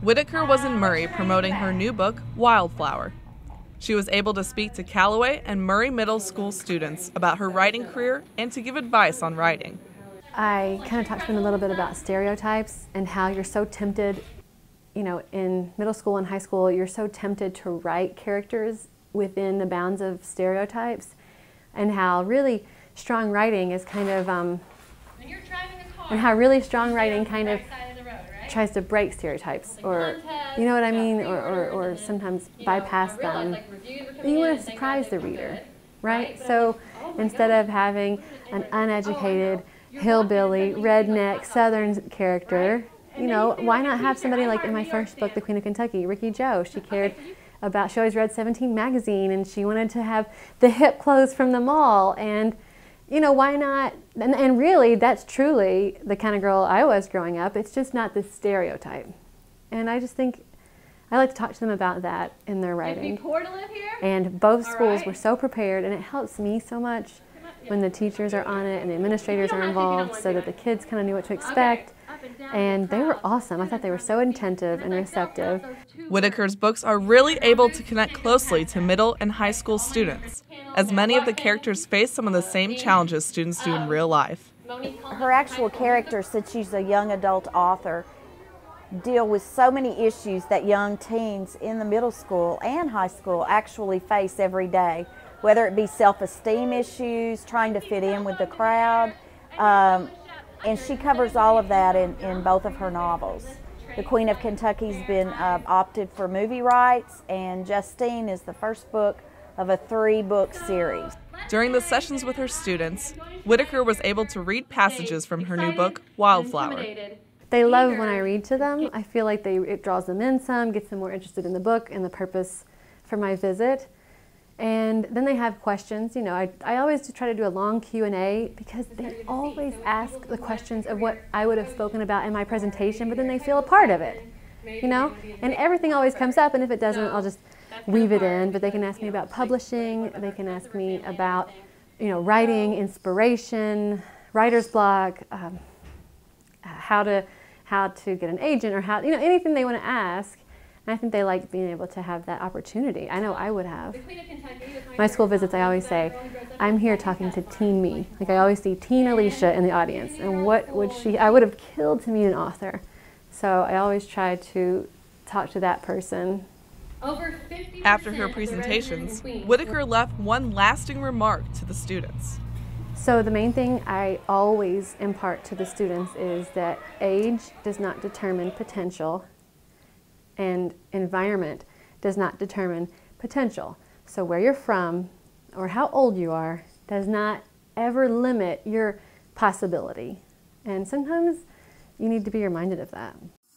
Whitaker was in Murray promoting her new book, Wildflower. She was able to speak to Calloway and Murray Middle School students about her writing career and to give advice on writing. I kind of talked to them a little bit about stereotypes and how you're so tempted, in middle school and high school, you're so tempted to write characters within the bounds of stereotypes, and how really strong writing is kind of, and how really strong writing kind of tries to break stereotypes, or you know what I mean, or sometimes bypass them. You want to surprise the reader, right? So instead of having an uneducated, hillbilly, redneck, southern character, why not have somebody like in my first book, The Queen of Kentucky, Ricky Joe? She always read 17 magazine, and she wanted to have the hip clothes from the mall, and why not? And really, that's truly the kind of girl I was growing up. It's just not this stereotype. And I just think I like to talk to them about that in their writing. And both schools were so prepared, and it helps me so much when the teachers are on it and the administrators are involved, so that the kids kind of knew what to expect. And they were awesome. I thought they were so attentive and receptive. Whitaker's books are really able to connect closely to middle and high school students, as many of the characters face some of the same challenges students do in real life. Her actual characters, since she's a young adult author, deal with so many issues that young teens in the middle school and high school actually face every day, whether it be self-esteem issues, trying to fit in with the crowd, and she covers all of that in both of her novels. The Queen of Kentucky's been opted for movie rights, and Justine is the first book of a 3-book series. During the sessions with her students, Whitaker was able to read passages from her new book, Wildflower. They love when I read to them. I feel like it draws them in some, gets them more interested in the book and the purpose for my visit. And then they have questions. I always try to do a long Q&A, because they always ask the questions of what I would have spoken about in my presentation, but then they feel a part of it, And everything always comes up, and if it doesn't, I'll just weave it in. But they can ask me about publishing. They can ask me about, writing, inspiration, writer's block, how to get an agent, or how, anything they want to ask. And I think they like being able to have that opportunity. I know I would have. My school visits, I always say, I'm here talking to teen me. Like, I always see teen Alecia in the audience, and what would I would have killed to meet an author. So I always try to talk to that person. After her presentations, Whitaker left one lasting remark to the students. So the main thing I always impart to the students is that age does not determine potential, and environment does not determine potential. So where you're from or how old you are does not ever limit your possibility. And sometimes you need to be reminded of that.